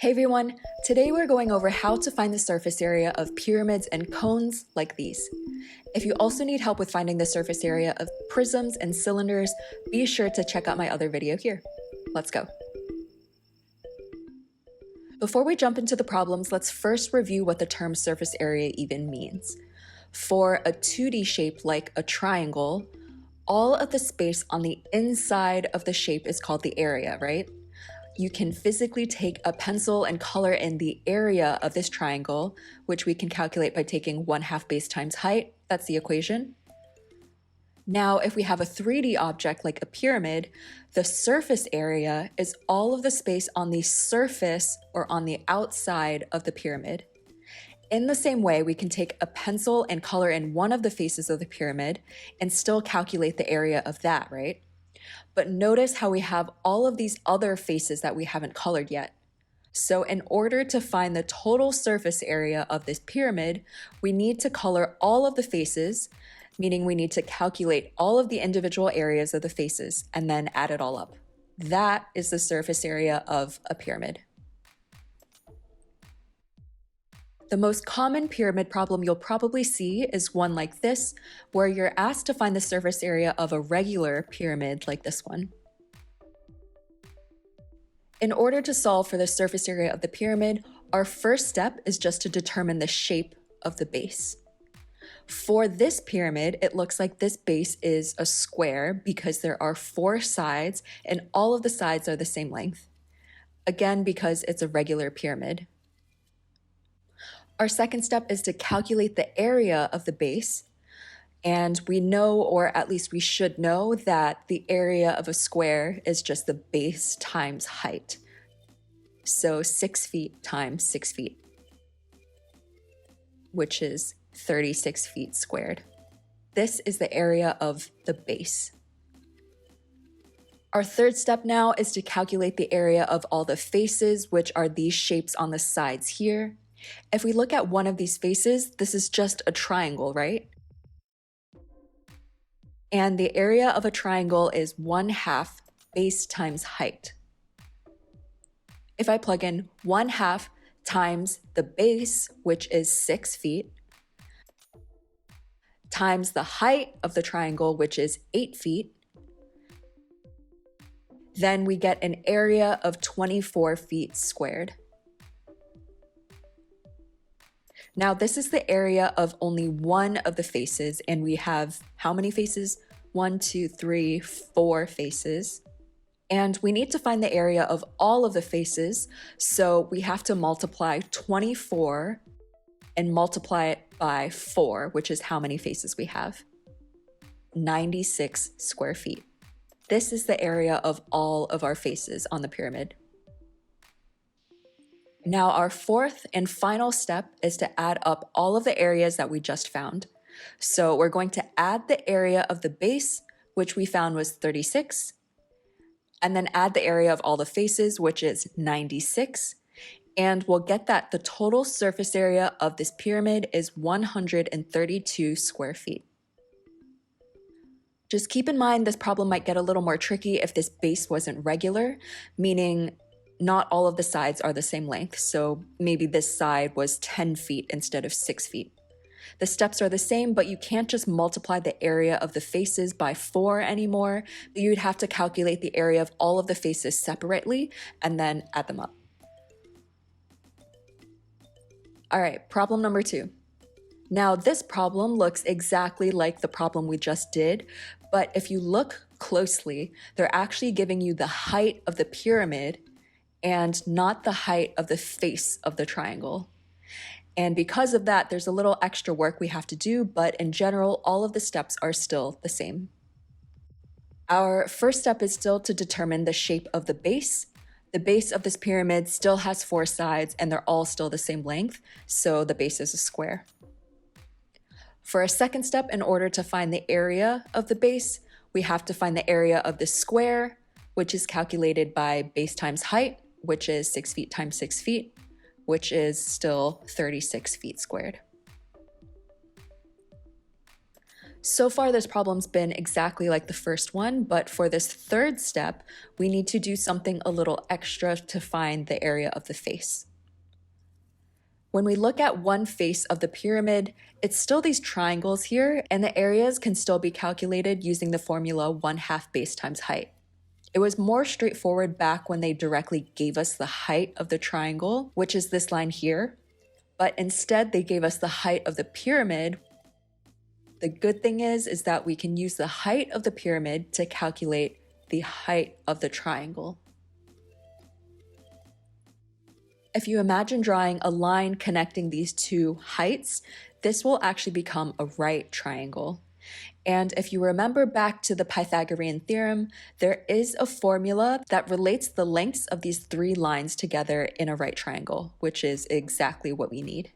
Hey everyone, today we're going over how to find the surface area of pyramids and cones like these. If you also need help with finding the surface area of prisms and cylinders, be sure to check out my other video here. Let's go. Before we jump into the problems, let's first review what the term surface area even means. For a 2D shape like a triangle, all of the space on the inside of the shape is called the area, right? You can physically take a pencil and color in the area of this triangle, which we can calculate by taking 1/2 base times height. That's the equation. Now, if we have a 3D object like a pyramid, the surface area is all of the space on the surface or on the outside of the pyramid. In the same way, we can take a pencil and color in one of the faces of the pyramid and still calculate the area of that, right? But notice how we have all of these other faces that we haven't colored yet. So in order to find the total surface area of this pyramid, we need to color all of the faces, meaning we need to calculate all of the individual areas of the faces and then add it all up. That is the surface area of a pyramid. The most common pyramid problem you'll probably see is one like this, where you're asked to find the surface area of a regular pyramid like this one. In order to solve for the surface area of the pyramid, our first step is just to determine the shape of the base. For this pyramid, it looks like this base is a square because there are 4 sides and all of the sides are the same length. Again, because it's a regular pyramid. Our second step is to calculate the area of the base. And we know, or at least we should know, that the area of a square is just the base times height. So 6 feet times 6 feet, which is 36 feet squared. This is the area of the base. Our third step now is to calculate the area of all the faces, which are these shapes on the sides here. If we look at one of these faces, this is just a triangle, right? And the area of a triangle is 1/2 base times height. If I plug in 1/2 times the base, which is 6 feet, times the height of the triangle, which is 8 feet, then we get an area of 24 feet squared. Now, this is the area of only one of the faces, and we have how many faces? 1, 2, 3, 4 faces. And we need to find the area of all of the faces, so we have to multiply 24 and multiply it by 4, which is how many faces we have? 96 square feet. This is the area of all of our faces on the pyramid. Now, our fourth and final step is to add up all of the areas that we just found. So we're going to add the area of the base, which we found was 36, and then add the area of all the faces, which is 96, and we'll get that the total surface area of this pyramid is 132 square feet. Just keep in mind this problem might get a little more tricky if this base wasn't regular, meaning not all of the sides are the same length, so maybe this side was 10 feet instead of 6 feet. The steps are the same, but you can't just multiply the area of the faces by 4 anymore. You'd have to calculate the area of all of the faces separately and then add them up. All right, problem number 2. Now, this problem looks exactly like the problem we just did, but if you look closely, they're actually giving you the height of the pyramid and not the height of the face of the triangle. And because of that, there's a little extra work we have to do, but in general, all of the steps are still the same. Our first step is still to determine the shape of the base. The base of this pyramid still has 4 sides and they're all still the same length, so the base is a square. For a second step, in order to find the area of the base, we have to find the area of the square, which is calculated by base times height, which is 6 feet times 6 feet, which is still 36 feet squared. So far, this problem's been exactly like the first one, but for this third step, we need to do something a little extra to find the area of the face. When we look at one face of the pyramid, it's still these triangles here, and the areas can still be calculated using the formula 1/2 base times height. It was more straightforward back when they directly gave us the height of the triangle, which is this line here, but instead they gave us the height of the pyramid. The good thing is that we can use the height of the pyramid to calculate the height of the triangle. If you imagine drawing a line connecting these two heights, this will actually become a right triangle. And if you remember back to the Pythagorean theorem, there is a formula that relates the lengths of these three lines together in a right triangle, which is exactly what we need.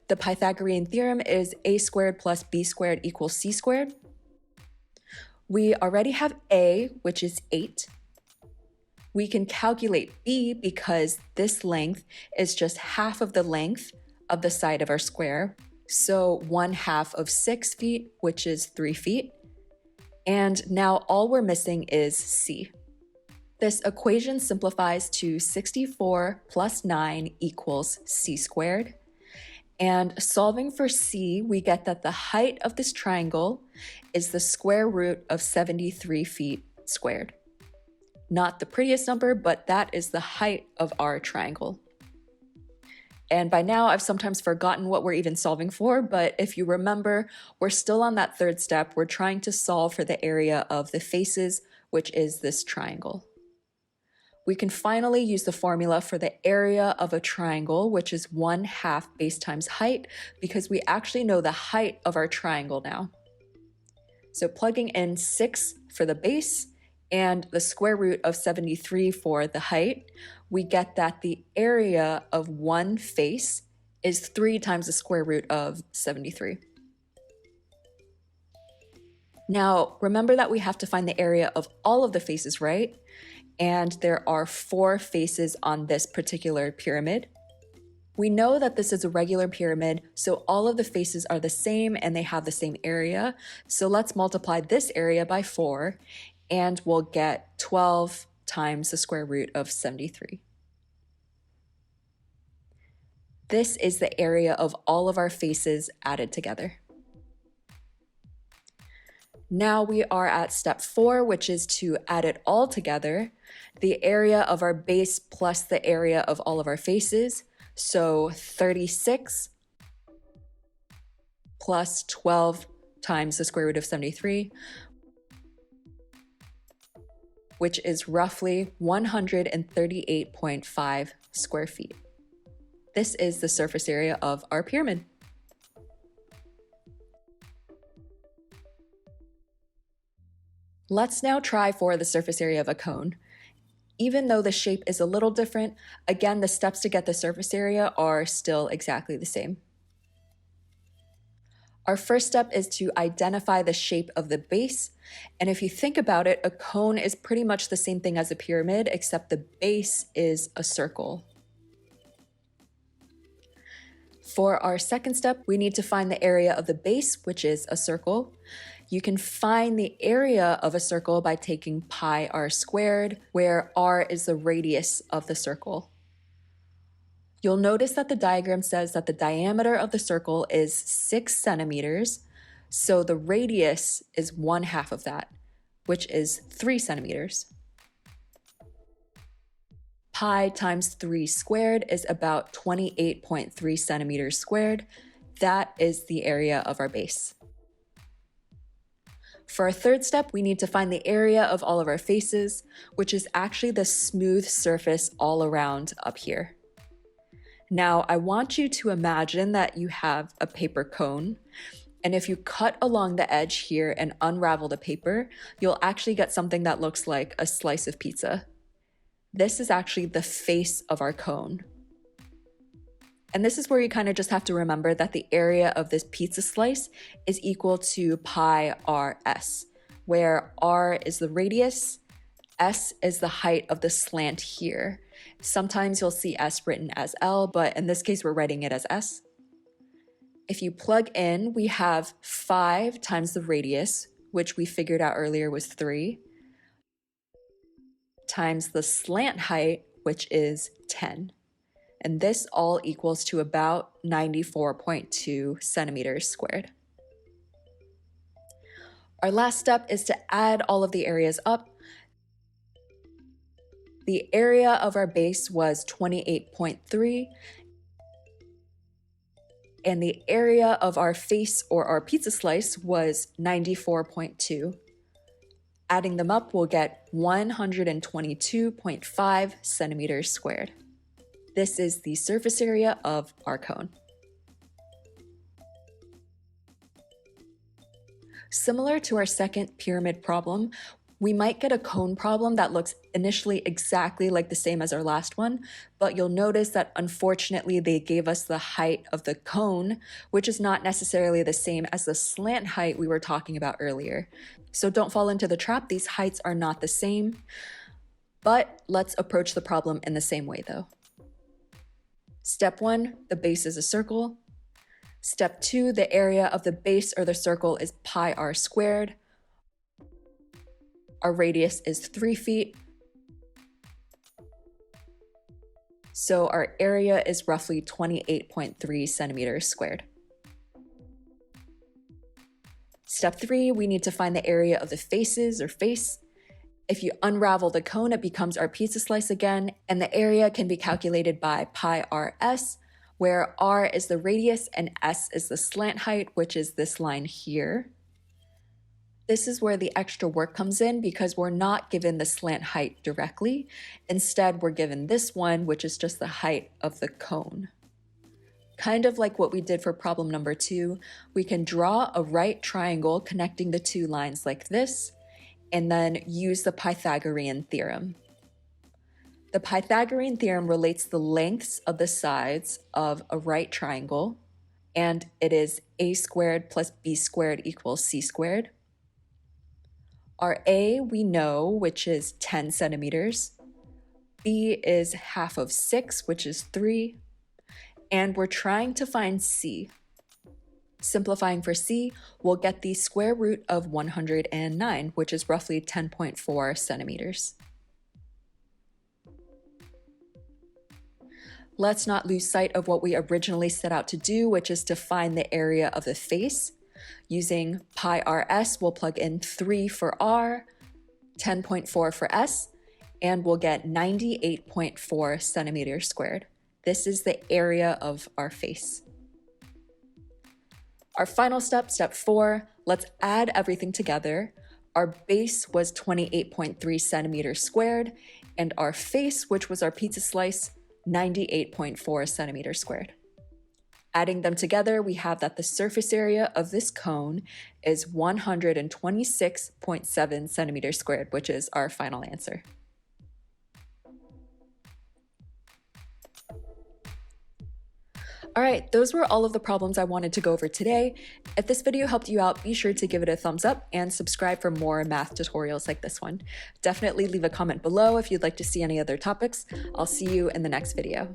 The Pythagorean theorem is a squared plus b squared equals c squared. We already have a, which is 8. We can calculate b because this length is just half of the length of the side of our square. So 1/2 of 6 feet, which is 3 feet. And now all we're missing is c. This equation simplifies to 64 plus 9 equals c squared. And solving for c, we get that the height of this triangle is the square root of 73 feet squared. Not the prettiest number, but that is the height of our triangle. And by now, I've sometimes forgotten what we're even solving for, but if you remember, we're still on that third step. We're trying to solve for the area of the faces, which is this triangle. We can finally use the formula for the area of a triangle, which is 1/2 base times height, because we actually know the height of our triangle now. So plugging in 6 for the base and the square root of 73 for the height, we get that the area of one face is 3 times the square root of 73. Now, remember that we have to find the area of all of the faces, right? And there are 4 faces on this particular pyramid. We know that this is a regular pyramid, so all of the faces are the same and they have the same area. So let's multiply this area by 4, and we'll get 12 times the square root of 73. This is the area of all of our faces added together. Now we are at step 4, which is to add it all together, the area of our base plus the area of all of our faces. So 36 plus 12 times the square root of 73, which is roughly 138.5 square feet. This is the surface area of our pyramid. Let's now try for the surface area of a cone. Even though the shape is a little different, again, the steps to get the surface area are still exactly the same. Our first step is to identify the shape of the base. And if you think about it, a cone is pretty much the same thing as a pyramid, except the base is a circle. For our second step, we need to find the area of the base, which is a circle. You can find the area of a circle by taking pi r squared, where r is the radius of the circle. You'll notice that the diagram says that the diameter of the circle is 6 centimeters, so the radius is 1/2 of that, which is 3 centimeters. Pi times 3 squared is about 28.3 centimeters squared. That is the area of our base. For our third step, we need to find the area of all of our faces, which is actually the smooth surface all around up here. Now, I want you to imagine that you have a paper cone, and if you cut along the edge here and unravel the paper, you'll actually get something that looks like a slice of pizza. This is actually the face of our cone. And this is where you kind of just have to remember that the area of this pizza slice is equal to pi rs, where r is the radius, s is the height of the slant here. Sometimes you'll see s written as L, but in this case we're writing it as S. If you plug in, we have 5 times the radius, which we figured out earlier was 3, times the slant height, which is 10. And this all equals to about 94.2 centimeters squared. Our last step is to add all of the areas up. The area of our base was 28.3, and the area of our face or our pizza slice was 94.2. Adding them up, we'll get 122.5 centimeters squared. This is the surface area of our cone. Similar to our second pyramid problem, we might get a cone problem that looks initially exactly like the same as our last one, but you'll notice that unfortunately they gave us the height of the cone, which is not necessarily the same as the slant height we were talking about earlier. So don't fall into the trap, these heights are not the same, but let's approach the problem in the same way though. Step 1, the base is a circle. Step 2, the area of the base or the circle is pi r squared. Our radius is 3 feet. So our area is roughly 28.3 centimeters squared. Step 3, we need to find the area of the faces or face. If you unravel the cone, it becomes our pizza slice again, and the area can be calculated by pi rs, where r is the radius and s is the slant height, which is this line here. This is where the extra work comes in because we're not given the slant height directly. Instead, we're given this one, which is just the height of the cone. Kind of like what we did for problem number 2, we can draw a right triangle connecting the two lines like this, and then use the Pythagorean theorem. The Pythagorean theorem relates the lengths of the sides of a right triangle, and it is a squared plus b squared equals c squared. Our a we know, which is 10 centimeters. B is half of 6, which is 3. And we're trying to find c. Simplifying for c, we'll get the square root of 109, which is roughly 10.4 centimeters. Let's not lose sight of what we originally set out to do, which is to find the area of the face. Using pi rs, we'll plug in 3 for r, 10.4 for s, and we'll get 98.4 centimeters squared. This is the area of our face. Our final step, step 4, let's add everything together. Our base was 28.3 centimeters squared, and our face, which was our pizza slice, 98.4 centimeters squared. Adding them together, we have that the surface area of this cone is 126.7 centimeters squared, which is our final answer. All right, those were all of the problems I wanted to go over today. If this video helped you out, be sure to give it a thumbs up and subscribe for more math tutorials like this one. Definitely leave a comment below if you'd like to see any other topics. I'll see you in the next video.